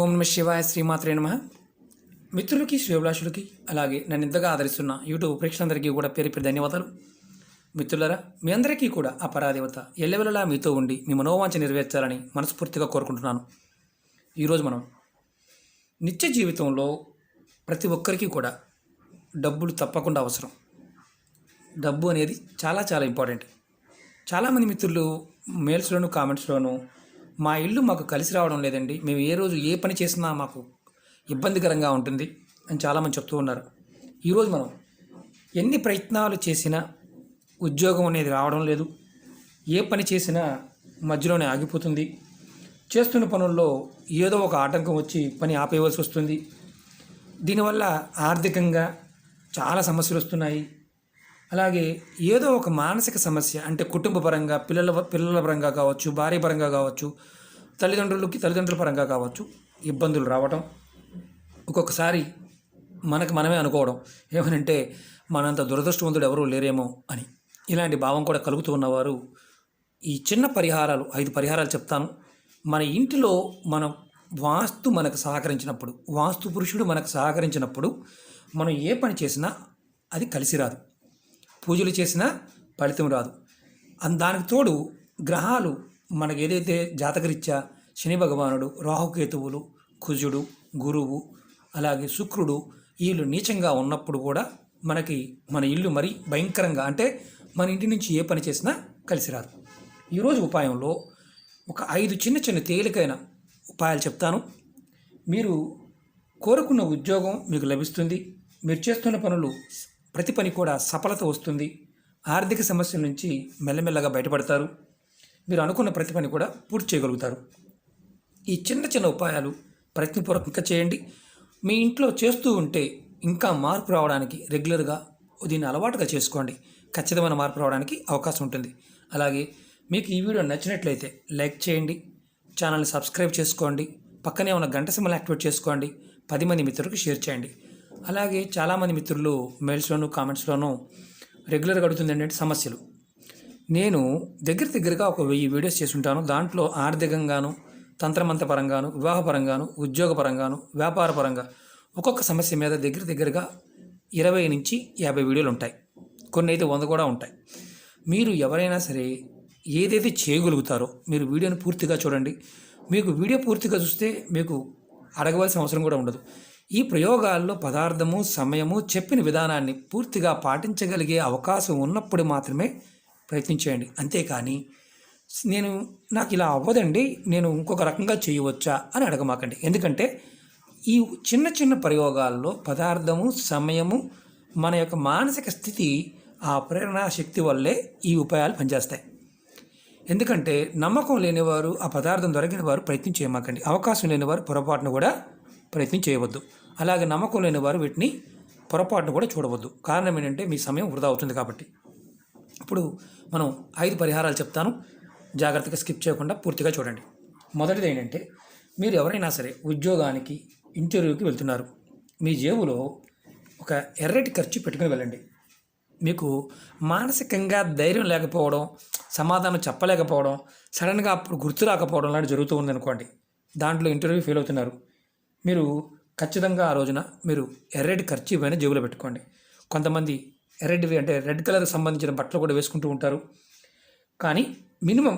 ఓం నమ శివాయ శ్రీమాత్రే నమ. మిత్రులకి శ్రేయోభిలాషులకి అలాగే నన్ను ఇంతగా ఆదరిస్తున్న యూట్యూబ్ ప్రేక్షకులందరికీ కూడా పేరు పేరు ధన్యవాదాలు. మిత్రులరా, మీ అందరికీ కూడా ఆ పరాదేవత ఎల్లవెల్లలా మీతో ఉండి మీ మనోవాంఛ నెరవేర్చాలని మనస్ఫూర్తిగా కోరుకుంటున్నాను. ఈరోజు మనం నిత్య జీవితంలో ప్రతి ఒక్కరికి కూడా డబ్బులు తప్పకుండా అవసరం. డబ్బు అనేది చాలా చాలా ఇంపార్టెంట్. చాలామంది మిత్రులు మెయిల్స్లోను కామెంట్స్లోనూ మా ఇల్లు మాకు కలిసి రావడం లేదండి, మేము ఏ రోజు ఏ పని చేసినా మాకు ఇబ్బందికరంగా ఉంటుంది అని చాలామంది చెప్తూ ఉన్నారు. ఈరోజు మనం ఎన్ని ప్రయత్నాలు చేసినా ఉద్యోగం అనేది రావడం లేదు, ఏ పని చేసినా మధ్యలోనే ఆగిపోతుంది, చేస్తున్న పనుల్లో ఏదో ఒక ఆటంకం వచ్చి పని ఆపేయవలసి వస్తుంది. దీనివల్ల ఆర్థికంగా చాలా సమస్యలు వస్తున్నాయి. అలాగే ఏదో ఒక మానసిక సమస్య, అంటే కుటుంబ పరంగా పిల్లల పరంగా కావచ్చు, భార్య పరంగా కావచ్చు, తల్లిదండ్రుల పరంగా కావచ్చు ఇబ్బందులు రావటం, ఒక్కొక్కసారి మనమే అనుకోవడం ఏమనంటే మనంత దురదృష్టవంతుడు ఎవరూ లేరేమో అని. ఇలాంటి భావం కూడా కలుగుతూ ఉన్నవారు ఈ చిన్న పరిహారాలు 5 పరిహారాలు చెప్తాను. మన ఇంటిలో వాస్తు మనకు సహకరించినప్పుడు, వాస్తు పురుషుడు మనకు సహకరించినప్పుడు మనం ఏ పని చేసినా అది కలిసి రాదు, పూజలు చేసినా ఫలితం రాదు. దానికి తోడు గ్రహాలు మనకు ఏదైతే జాతకరీత్యా శని భగవానుడు, రాహుకేతువులు, కుజుడు, గురువు, అలాగే శుక్రుడు వీళ్ళు నీచంగా ఉన్నప్పుడు కూడా మన ఇల్లు మరీ భయంకరంగా, అంటే మన ఇంటి నుంచి ఏ పని చేసినా కలిసి రాదు. ఈరోజు ఉపాయంలో ఒక 5 చిన్న చిన్న తేలికైన ఉపాయాలు చెప్తాను. మీరు కోరుకున్న ఉద్యోగం మీకు లభిస్తుంది. మీరు చేస్తున్న పనులు ప్రతి పని కూడా సఫలత వస్తుంది. ఆర్థిక సమస్యల నుంచి మెల్లమెల్లగా బయటపడతారు. మీరు అనుకున్న ప్రతి పని కూడా పూర్తి చేయగలుగుతారు. ఈ చిన్న చిన్న ఉపాయాలు ప్రయత్నపూర్వకంగా చేయండి. మీ ఇంట్లో చేస్తూ ఉంటే ఇంకా మార్పు రావడానికి రెగ్యులర్గా దీన్ని అలవాటుగా చేసుకోండి. ఖచ్చితమైన మార్పు రావడానికి అవకాశం ఉంటుంది. అలాగే మీకు ఈ వీడియో నచ్చినట్లయితే లైక్ చేయండి, ఛానల్ని సబ్స్క్రైబ్ చేసుకోండి, పక్కనే ఉన్న గంట సింబల్ యాక్టివేట్ చేసుకోండి, 10 మంది మిత్రులకు షేర్ చేయండి. అలాగే చాలామంది మిత్రులు మెయిల్స్లోను కామెంట్స్లోనూ రెగ్యులర్గా అడుగుతుంది ఏంటంటే సమస్యలు. నేను దగ్గరగా ఒక 1000 వీడియోస్ చేసి ఉంటాను. దాంట్లో ఆర్థికంగాను, తంత్రమంత్ర పరంగాను, వివాహపరంగాను, ఉద్యోగపరంగాను, వ్యాపారపరంగా ఒక్కొక్క సమస్య మీద దగ్గరగా 20 నుంచి 50 వీడియోలు ఉంటాయి. కొన్ని అయితే 100 కూడా ఉంటాయి. మీరు ఎవరైనా సరే ఏదైతే చేయగలుగుతారో మీరు వీడియోని పూర్తిగా చూడండి. మీకు వీడియో పూర్తిగా చూస్తే మీకు అడగవలసిన అవసరం కూడా ఉండదు. ఈ ప్రయోగాల్లో పదార్థము, సమయము, చెప్పిన విధానాన్ని పూర్తిగా పాటించగలిగే అవకాశం ఉన్నప్పుడు మాత్రమే ప్రయత్నించేయండి. అంతేకాని నాకు ఇలా అవ్వదండి, నేను ఇంకొక రకంగా చేయవచ్చా అని అడగమాకండి. ఎందుకంటే ఈ చిన్న చిన్న ప్రయోగాల్లో పదార్థము, సమయము, మన యొక్క మానసిక స్థితి, ఆ ప్రేరణా శక్తి వల్లే ఈ ఉపాయాలు పనిచేస్తాయి. ఎందుకంటే నమ్మకం లేనివారు, ఆ పదార్థం దొరికిన వారు ప్రయత్నం చేయమాకండి. అవకాశం లేనివారు పొరపాటును కూడా ప్రయత్నం చేయవద్దు. అలాగే నమ్మకం లేని వారు వీటిని పొరపాటును కూడా చూడవద్దు. కారణం ఏంటంటే మీ సమయం వృధా అవుతుంది కాబట్టి. ఇప్పుడు మనం 5 పరిహారాలు చెప్తాను, జాగ్రత్తగా స్కిప్ చేయకుండా పూర్తిగా చూడండి. మొదటిది ఏంటంటే, మీరు ఎవరైనా సరే ఉద్యోగానికి, ఇంటర్వ్యూకి వెళ్తున్నారు. మీ జేబులో ఒక ఎర్రటి ఖర్చు పెట్టుకుని వెళ్ళండి. మీకు మానసికంగా ధైర్యం లేకపోవడం, సమాధానం చెప్పలేకపోవడం, సడన్గా అప్పుడు గుర్తు రాకపోవడం లాంటి జరుగుతూ ఉందనుకోండి. దాంట్లో ఇంటర్వ్యూ ఫెయిల్ అవుతున్నారు. మీరు ఖచ్చితంగా ఆ రోజున మీరు ఎర్రటి ఖర్చు పైన జేబులో పెట్టుకోండి. కొంతమంది ఎర్రటివి అంటే రెడ్ కలర్కి సంబంధించిన బట్టలు కూడా వేసుకుంటూ ఉంటారు. కానీ మినిమం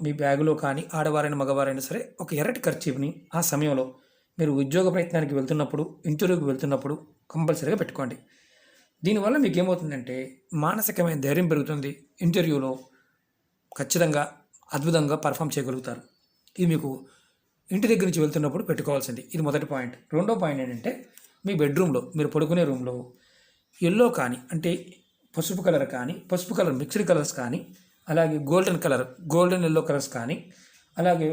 మీ బ్యాగులో కానీ ఆడవారైనా మగవారైనా సరే ఒక ఎర్రటి ఖర్చుని ఆ సమయంలో మీరు ఉద్యోగ ప్రయత్నానికి వెళ్తున్నప్పుడు, ఇంటర్వ్యూకి వెళ్తున్నప్పుడు కంపల్సరీగా పెట్టుకోండి. దీనివల్ల మీకు ఏమవుతుందంటే మానసికమైన ధైర్యం పెరుగుతుంది. ఇంటర్వ్యూలో ఖచ్చితంగా అద్భుతంగా పర్ఫామ్ చేయగలుగుతారు. ఇది మీకు ఇంటి దగ్గర నుంచి వెళ్తున్నప్పుడు పెట్టుకోవాల్సింది. ఇది మొదటి పాయింట్. రెండో పాయింట్ ఏంటంటే, మీ బెడ్రూమ్లో, మీరు పడుకునే రూమ్లో ఎల్లో కానీ, అంటే పసుపు కలర్ మిక్స్డ్ కలర్స్ కానీ, అలాగే గోల్డెన్ ఎల్లో కలర్స్ కానీ, అలాగే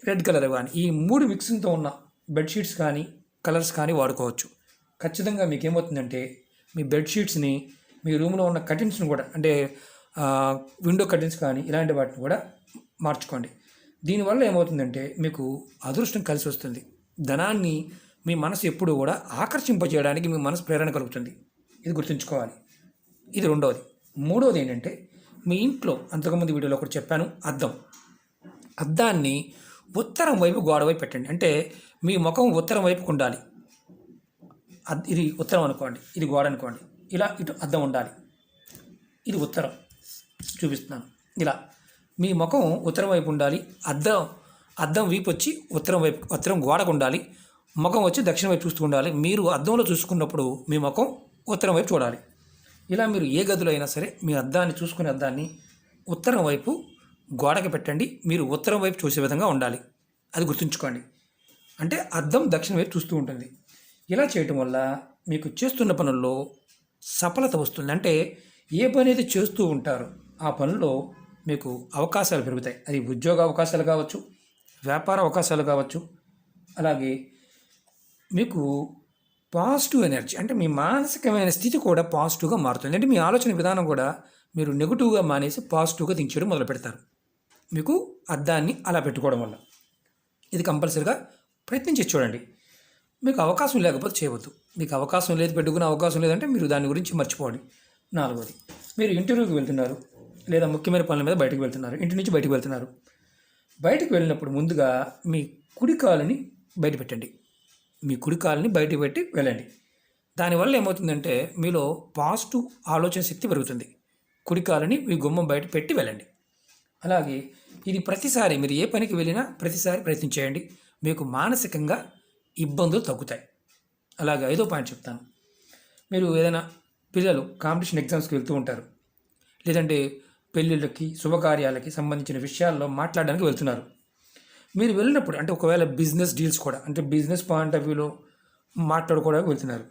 రెడ్ కలర్ కానీ, ఈ 3 మిక్సింగ్తో ఉన్న బెడ్షీట్స్ కానీ, కలర్స్ కానీ వాడుకోవచ్చు. ఖచ్చితంగా మీకు ఏమవుతుందంటే మీ బెడ్షీట్స్ని, మీ రూమ్లో ఉన్న కర్టెన్స్ని కూడా, అంటే విండో కర్టెన్స్ కానీ ఇలాంటి వాటిని కూడా మార్చుకోండి. దీనివల్ల ఏమవుతుందంటే మీకు అదృష్టం కలిసి వస్తుంది. ధనాన్ని మీ మనసు ఎప్పుడూ కూడా ఆకర్షింపజేయడానికి మీ మనసు ప్రేరణ కలుగుతుంది. ఇది గుర్తుంచుకోవాలి. ఇది రెండవది. మూడవది ఏంటంటే, మీ ఇంట్లో అంతకుముందు వీడియోలో ఒకటి చెప్పాను, అద్దాన్ని ఉత్తరం వైపు గోడ వైపు పెట్టండి. అంటే మీ ముఖం ఉత్తరం వైపుకు ఉండాలి. ఇది ఉత్తరం అనుకోండి, ఇది గోడ అనుకోండి. ఇలా ఇటు అద్దం ఉండాలి. ఇది ఉత్తరం చూపిస్తున్నాను. ఇలా మీ ముఖం ఉత్తరం వైపు ఉండాలి. అద్దం వీపు వచ్చి ఉత్తరం గోడకు ఉండాలి. ముఖం వచ్చి దక్షిణం వైపు చూస్తూ ఉండాలి. మీరు అద్దంలో చూసుకున్నప్పుడు మీ ముఖం ఉత్తరం వైపు చూడాలి. ఇలా మీరు ఏ గదిలో అయినా సరే మీ అద్దాన్ని చూసుకునే అద్దాన్ని ఉత్తరం వైపు గోడకి పెట్టండి. మీరు ఉత్తరం వైపు చూసే విధంగా ఉండాలి. అది గుర్తుంచుకోండి. అంటే అద్దం దక్షిణం వైపు చూస్తూ ఉంటుంది. ఇలా చేయటం వల్ల మీకు చేస్తున్న పనుల్లో సఫలత వస్తుంది. అంటే ఏ పని అయితే చేస్తూ ఉంటారో ఆ పనుల్లో మీకు అవకాశాలు పెరుగుతాయి. అది ఉద్యోగ అవకాశాలు కావచ్చు, వ్యాపార అవకాశాలు కావచ్చు. అలాగే మీకు పాజిటివ్ ఎనర్జీ, అంటే మీ మానసికమైన స్థితి కూడా పాజిటివ్గా మారుతుంది. అంటే మీ ఆలోచన విధానం కూడా మీరు నెగిటివ్గా మానేసి పాజిటివ్గా థింక్ చేయడం మొదలు పెడతారు. మీకు అద్దాన్ని అలా పెట్టుకోవడం వల్ల ఇది కంపల్సరీగా ప్రయత్నించి చూడండి. మీకు అవకాశం లేకపోతే చేయవద్దు. మీకు అవకాశం లేదు, పెట్టుకునే అవకాశం లేదంటే మీరు దాని గురించి మర్చిపోండి. 4వది, మీరు ఇంటర్వ్యూకి వెళ్తున్నారు లేదా ముఖ్యమైన పనుల మీద బయటకు వెళ్తున్నారు, ఇంటి నుంచి బయటకు వెళ్తున్నారు. బయటకు వెళ్ళినప్పుడు ముందుగా మీ కుడి కాలుని బయట పెట్టండి. మీ కుడి కాలుని బయట పెట్టి వెళ్ళండి. దానివల్ల ఏమవుతుందంటే మీలో పాజిటివ్ ఆలోచన శక్తి పెరుగుతుంది. కుడి కాలుని మీ గుమ్మం బయట పెట్టి వెళ్ళండి. అలాగే ఇది ప్రతిసారి మీరు ఏ పనికి వెళ్ళినా ప్రతిసారి ప్రయత్నించేయండి. మీకు మానసికంగా ఇబ్బందులు తగ్గుతాయి. అలాగే 5వ పాయింట్ చెప్తాను. మీరు ఏదైనా పిల్లలు కాంపిటీషన్ ఎగ్జామ్స్కి వెళ్తూ ఉంటారు, లేదంటే పెళ్ళిళ్ళకి శుభకార్యాలకి సంబంధించిన విషయాల్లో మాట్లాడడానికి వెళ్తున్నారు. మీరు వెళ్ళినప్పుడు అంటే ఒకవేళ బిజినెస్ డీల్స్ కూడా, అంటే బిజినెస్ పాయింట్ ఆఫ్ వ్యూలో మాట్లాడుకోవడానికి వెళ్తున్నారు.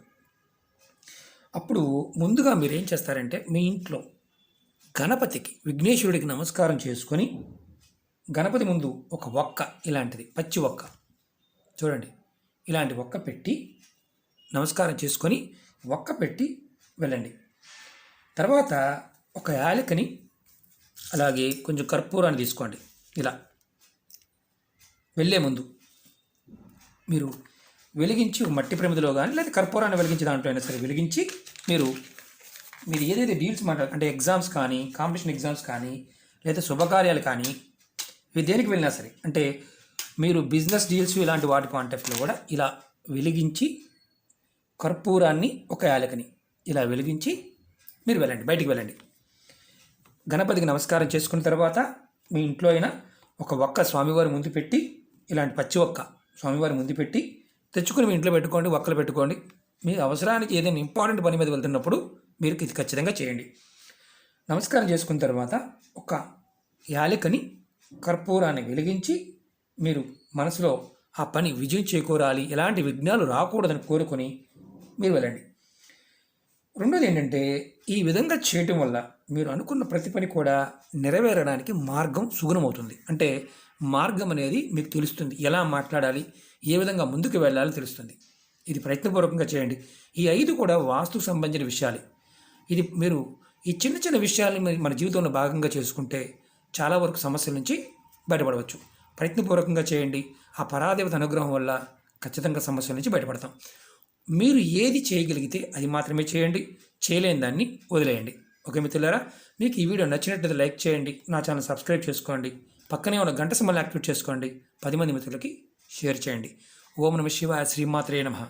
అప్పుడు ముందుగా మీరు ఏం చేస్తారంటే మీ ఇంట్లో గణపతికి, విఘ్నేశ్వరుడికి నమస్కారం చేసుకొని గణపతి ముందు ఒక ఒక్క, ఇలాంటిది పచ్చి ఒక్క చూడండి, ఇలాంటి ఒక్క పెట్టి నమస్కారం చేసుకొని ఒక్క పెట్టి వెళ్ళండి. తర్వాత ఒక యాలకని అలాగే కొంచెం కర్పూరాన్ని తీసుకోండి. ఇలా వెళ్ళే ముందు మీరు వెలిగించి మట్టి ప్రమిదిలో కానీ లేదా కర్పూరాన్ని వెలిగించి దాంట్లో అయినా సరే వెలిగించి మీరు ఏదైతే డీల్స్ అంటే ఎగ్జామ్స్ కానీ, కాంపిటీషన్ ఎగ్జామ్స్ కానీ, లేదా శుభకార్యాలు కానీ, ఇవి దేనికి వెళ్ళినా సరే, అంటే మీరు బిజినెస్ డీల్స్ ఇలాంటి వాటి పాయింట్ ఆఫ్ వ్యూలో కూడా ఇలా వెలిగించి కర్పూరాన్ని ఒక యాలకని ఇలా వెలిగించి మీరు వెళ్ళండి, బయటికి వెళ్ళండి. గణపతికి నమస్కారం చేసుకున్న తర్వాత మీ ఇంట్లో అయినా ఒక ఒక్క స్వామివారి ముందు పెట్టి, ఇలాంటి పచ్చి ఒక్క స్వామివారి ముందు పెట్టి తెచ్చుకొని మీ ఇంట్లో పెట్టుకోండి, ఒక్కలు పెట్టుకోండి. మీ అవసరానికి ఏదైనా ఇంపార్టెంట్ పని మీద వెళ్తున్నప్పుడు మీరు ఇది ఖచ్చితంగా చేయండి. నమస్కారం చేసుకున్న తర్వాత ఒక యాలకని కర్పూరాన్ని వెలిగించి మీరు మనసులో ఆ పని విజయం చేకూరాలి, ఎలాంటి విఘ్నాలు రాకూడదని కోరుకొని మీరు వెళ్ళండి. రెండోది ఏంటంటే ఈ విధంగా చేయటం వల్ల మీరు అనుకున్న ప్రతి పని కూడా నెరవేరడానికి మార్గం సుగుణమవుతుంది. అంటే మార్గం అనేది మీకు తెలుస్తుంది, ఎలా మాట్లాడాలి, ఏ విధంగా ముందుకు వెళ్ళాలో తెలుస్తుంది. ఇది ప్రయత్నపూర్వకంగా చేయండి. ఈ 5 కూడా వాస్తుకు సంబంధించిన విషయాలు. ఇది మీరు ఈ చిన్న చిన్న విషయాల్ని మన జీవితంలో భాగంగా చేసుకుంటే చాలా వరకు సమస్యల నుంచి బయటపడవచ్చు. ప్రయత్నపూర్వకంగా చేయండి. ఆ పరాదేవత అనుగ్రహం వల్ల ఖచ్చితంగా సమస్యల నుంచి బయటపడతాం. మీరు ఏది చేయగలిగితే అది మాత్రమే చేయండి, చేయలేని దాన్ని వదిలేయండి. ఓకే మిత్రులారా, మీకు ఈ వీడియో నచ్చినట్లయితే లైక్ చేయండి, నా ఛానల్ సబ్స్క్రైబ్ చేసుకోండి, పక్కనే ఉన్న గంట సింబల్ యాక్టివేట్ చేసుకోండి, 10 మంది మిత్రులకి షేర్ చేయండి. ఓం నమః శివాయ, శ్రీమాత్రే నమః.